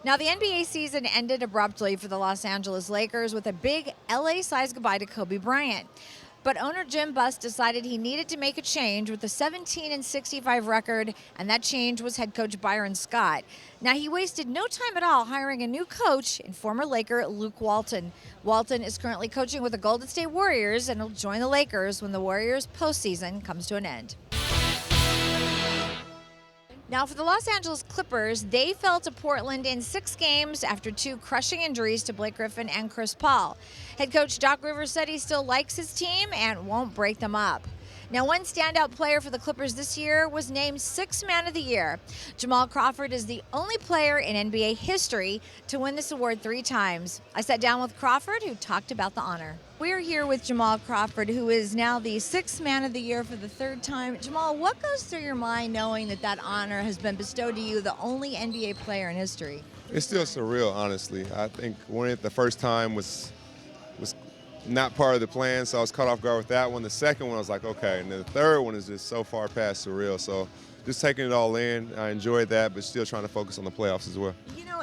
Now, the NBA season ended abruptly for the Los Angeles Lakers with a big LA-sized goodbye to Kobe Bryant. But owner Jim Buss decided he needed to make a change with a 17-65 record, and that change was head coach Byron Scott. Now, he wasted no time at all hiring a new coach in former Laker Luke Walton. Walton is currently coaching with the Golden State Warriors and will join the Lakers when the Warriors' postseason comes to an end. Now, for the Los Angeles Clippers, they fell to Portland in 6 games after 2 crushing injuries to Blake Griffin and Chris Paul. Head coach Doc Rivers said he still likes his team and won't break them up. Now, one standout player for the Clippers this year was named 6th Man of the Year. Jamal Crawford is the only player in NBA history to win this award 3 times. I sat down with Crawford, who talked about the honor. We're here with Jamal Crawford, who is now the 6th Man of the Year for the 3rd time. Jamal, what goes through your mind knowing that that honor has been bestowed to you, the only NBA player in history? It's still surreal, honestly. I think winning it the first time was not part of the plan, so I was caught off guard with that one. The second one, I was like, okay. And then the third one is just so far past surreal. So just taking it all in, I enjoyed that, but still trying to focus on the playoffs as well. You know,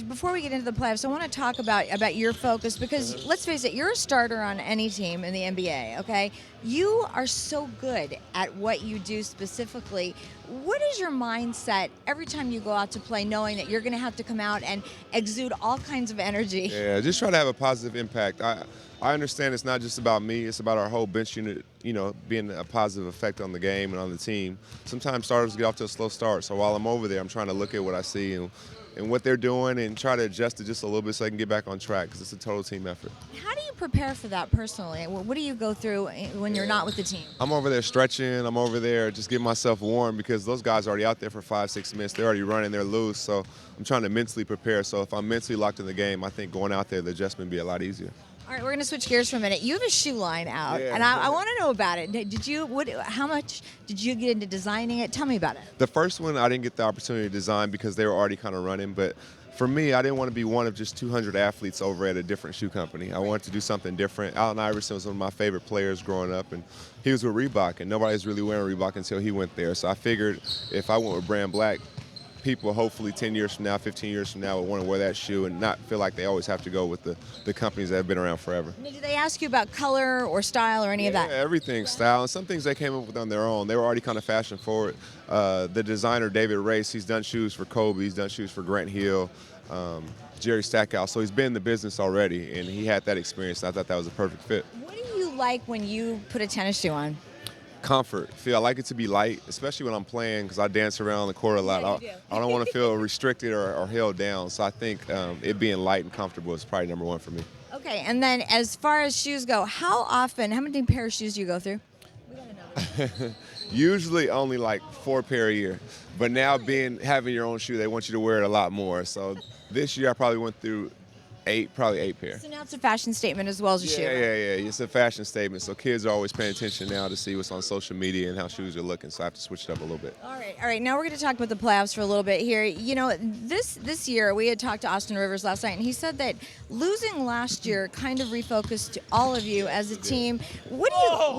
before we get into the playoffs, I want to talk about your focus because, let's face it, you're a starter on any team in the NBA, okay? You are so good at what you do specifically. What is your mindset every time you go out to play, knowing that you're going to have to come out and exude all kinds of energy? Yeah, just try to have a positive impact. I understand it's not just about me, it's about our whole bench unit, being a positive effect on the game and on the team. Sometimes starters get off to a slow start, so while I'm over there, I'm trying to look at what I see and what they're doing and try to adjust it just a little bit so I can get back on track because it's a total team effort. How do you prepare for that personally? What do you go through when you're not with the team? I'm over there stretching. I'm over there just getting myself warm because those guys are already out there for 5-6 minutes. They're already running. They're loose. So I'm trying to mentally prepare. So if I'm mentally locked in the game, I think going out there, the adjustment would be a lot easier. All right, we're going to switch gears for a minute. You have a shoe line out, Yeah. and I want to know about it. How much did you get into designing it? Tell me about it. The first one, I didn't get the opportunity to design because they were already kind of running. But for me, I didn't want to be one of just 200 athletes over at a different shoe company. I wanted to do something different. Allen Iverson was one of my favorite players growing up, and he was with Reebok, and nobody was really wearing Reebok until he went there. So I figured if I went with Brand Black, people hopefully 10 years from now, 15 years from now would want to wear that shoe and not feel like they always have to go with the companies that have been around forever. Now, did they ask you about color or style or any of that? Yeah, everything, style, and some things they came up with on their own. They were already kind of fashion forward. The designer, David Race, he's done shoes for Kobe, he's done shoes for Grant Hill, Jerry Stackhouse, so he's been in the business already, and he had that experience, and I thought that was a perfect fit. What do you like when you put a tennis shoe on? Comfort. I like it to be light, especially when I'm playing because I dance around the court a lot. Yeah, you do. I don't want to feel restricted or held down, so I think it being light and comfortable is probably number one for me. Okay, and then as far as shoes go, how many pair of shoes do you go through? Usually only like 4 pair a year, but now having your own shoe, they want you to wear it a lot more. So this year I probably went through 8 pair. So now it's a fashion statement as well as a shoe. Yeah. It's a fashion statement. So kids are always paying attention now to see what's on social media and how shoes are looking. So I have to switch it up a little bit. All right. Now we're going to talk about the playoffs for a little bit here. You know, this year we had talked to Austin Rivers last night, and he said that losing last year kind of refocused all of you as a team. What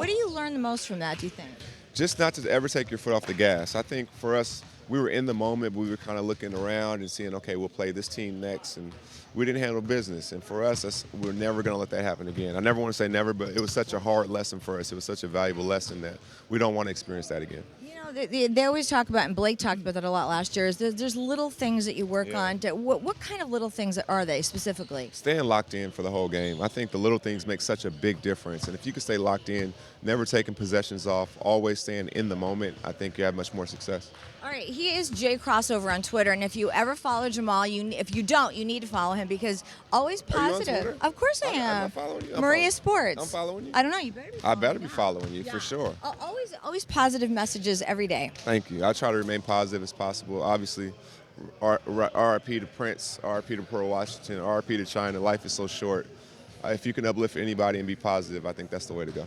do you learn the most from that, do you think? Just not to ever take your foot off the gas. I think for us, we were in the moment, but we were kind of looking around and seeing, okay, we'll play this team next, and we didn't handle business. And for us, we're never going to let that happen again. I never want to say never, but it was such a hard lesson for us. It was such a valuable lesson that we don't want to experience that again. You know, they always talk about, and Blake talked about that a lot last year, is there's little things that you work on. What kind of little things are they specifically? Staying locked in for the whole game. I think the little things make such a big difference. And if you can stay locked in, never taking possessions off, always staying in the moment, I think you have much more success. All right, he is Jay Crossover on Twitter, and if you ever follow Jamal, if you don't, you need to follow him because always positive. Are you on Twitter? Of course I am. I'm not following you. Maria Sports. I'm following you. I don't know. You better be. I better be following you for sure. Always positive messages every day. Thank you. I try to remain positive as possible. Obviously, RIP to Prince, RIP to Pearl Washington, RIP to China. Life is so short. If you can uplift anybody and be positive, I think that's the way to go.